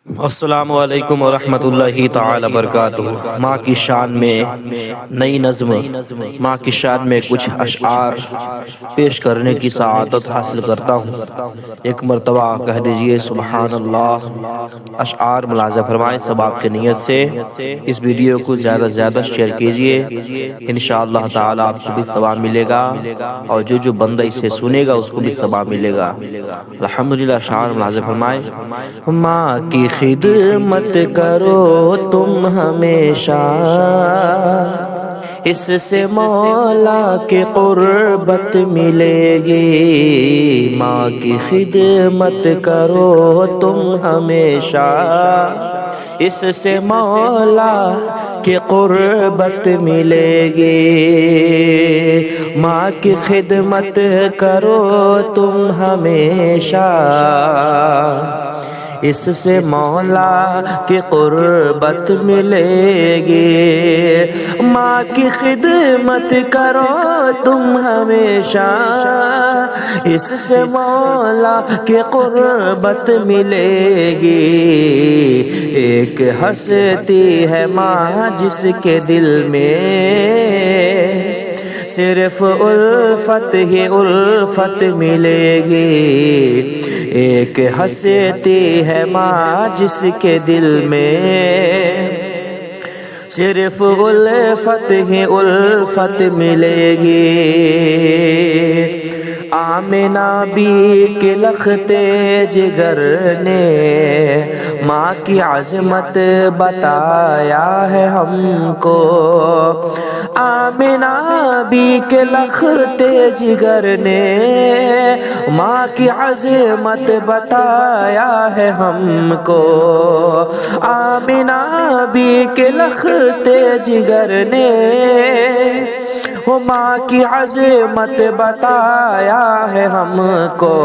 السلام علیکم ورحمۃ اللہ تعالی وبرکاتہ۔ ماں کی شان میں نئی نظم، ماں کی شان میں کچھ اشعار پیش کرنے کی سعادت حاصل کرتا ہوں۔ ایک مرتبہ کہہ دیجئے سبحان اللہ۔ اشعار ملاحظہ فرمائیں سب آپ کی نیت سے۔ اس ویڈیو کو زیادہ سے زیادہ شیئر کیجئے، انشاءاللہ تعالی آپ کو بھی ثواب ملے گا، اور جو بندہ اسے سنے گا اس کو بھی ثواب ملے گا۔ الحمدللہ۔ اشعار ملاحظہ فرمائیں۔ ماں کی خدمت کرو تم ہمیشہ، اس سے مولا کی قربت ملے گی۔ ماں کی خدمت کرو تم ہمیشہ، اس سے مولا کی قربت ملے گی۔ ماں کی خدمت کرو تم ہمیشہ، اس سے مولا کی قربت ملے گی۔ ماں کی خدمت کرو تم ہمیشہ، اس سے مولا کی قربت ملے گی۔ ایک ہستی ہے ماں جس کے دل میں صرف الفت ہی الفت ملے گی۔ ایک ہستی ہے ماں جس کے دل میں صرف الفت ہی الفت ملے گی۔ آمنہ بی کے لختے جگر نے ماں کی عظمت بتایا ہے ہم کو۔ آمنہ بی کے لختے جگر نے ماں کی عظمت بتایا ہے ہم کو۔ آمنہ بی کے لختے جگر نے ماں کی عظمت بتایا ہے ہم کو۔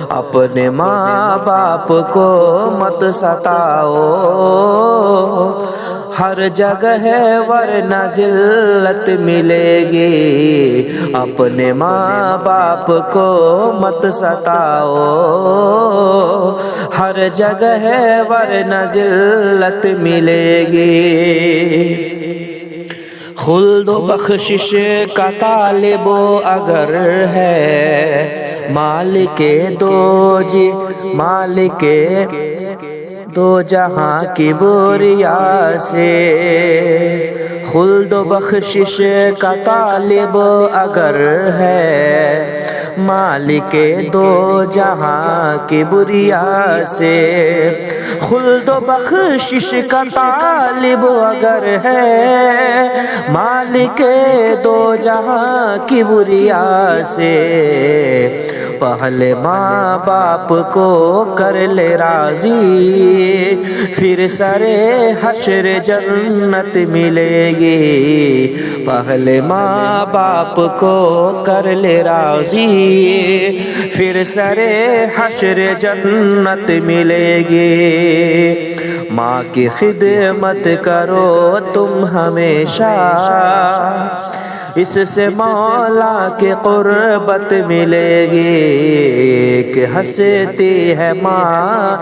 اپنے ماں باپ کو مت ستاؤ، ہر جگہ ہے ورنہ ذلت ملے گی۔ اپنے ماں باپ کو مت ستاؤ، ہر جگہ ہے ورنہ ذلت ملے گی۔ خلد و بخشش کا طالب اگر ہے، مالک دو جہاں کی بریا سے۔ خلد و بخشش کا طالب اگر ہے، مالک دو جہاں کی بریا سے۔ خلد و بخشش کا طالب اگر ہے، مالک دو جہاں کی بریا سے۔ پہلے ماں باپ کو کر لے راضی، پھر سرے حشر جنت ملے گی۔ پہلے ماں باپ کو کر لے راضی، پھر سرے حشر جنت ملے گی۔ ماں کی خدمت کرو تم ہمیشہ، اس سے مولا کی قربت ملے گی۔ ایک ہستی ہے ماں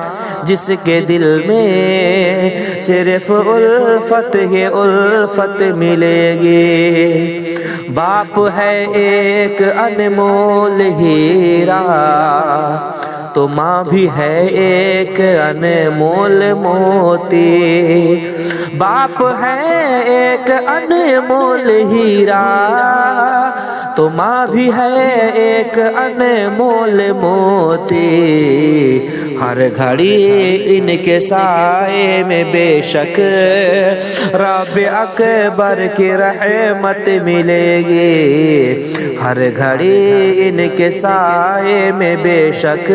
جس کے دل میں صرف الفت ہی الفت ملے گی۔ باپ ہے ایک انمول ہیرا، تو ماں بھی ہے ایک انمول موتی۔ باپ ہے ایک انمول ہیرا، تو ماں بھی ہے ایک انمول موتی۔ ہر گھڑی ان کے سائے میں بے شک رب اکبر کی رحمت ملے گی۔ ہر گھڑی ان کے سائے میں بے شک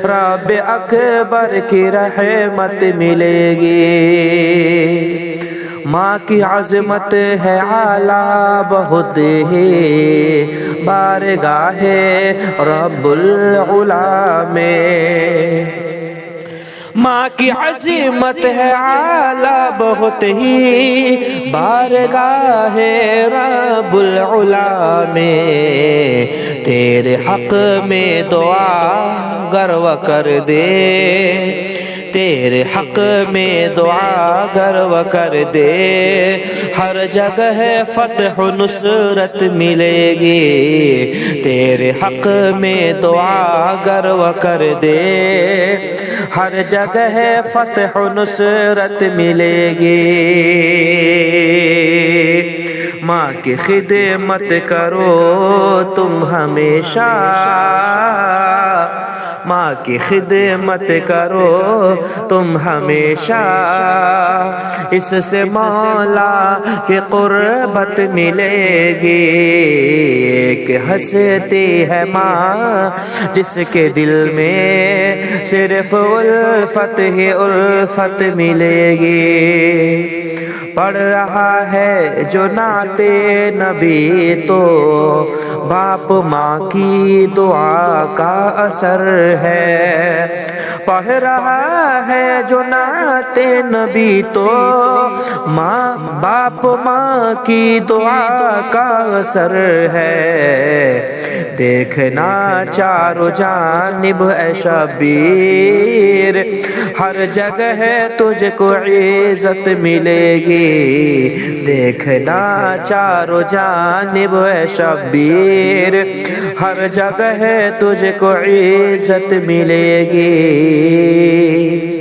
رب اکبر کی رحمت ملے گی۔ ماں کی عظمت ہے اعلیٰ بہت ہی، بارگاہ رب العلا میں۔ ماں کی عظمت ہے اعلیٰ بہت ہی، بارگاہ رب العلا میں۔ تیرے حق میں دعا گر کر دے تیرے حق میں دعا گر و کر دے، ہر جگہ فتح و نصرت ملے گی، تیرے حق میں دعا گر و کر دے، ہر جگہ فتح و نصرت ملے گی۔ ماں کی خدمت کرو تم ہمیشہ، ماں کی خدمت کرو تم ہمیشہ، اس سے مولا کی قربت ملے گی۔ کہ ہنستی ہے ماں جس کے دل میں صرف الفت ہی الفت ملے گی۔ پڑھ رہا ہے جو نعت نبی تو باپ ماں کی دعا کا اثر ہے، پڑھ رہا ہے جو نعت نبی تو ماں باپ ماں کی دعا کا اثر ہے۔ دیکھنا چاروں جانب اے شبیر، ہر جگہ تجھ کو عزت ملے گی، دیکھنا چاروں جانب اے شبیر، ہر جگہ تجھ کو عزت ملے گی۔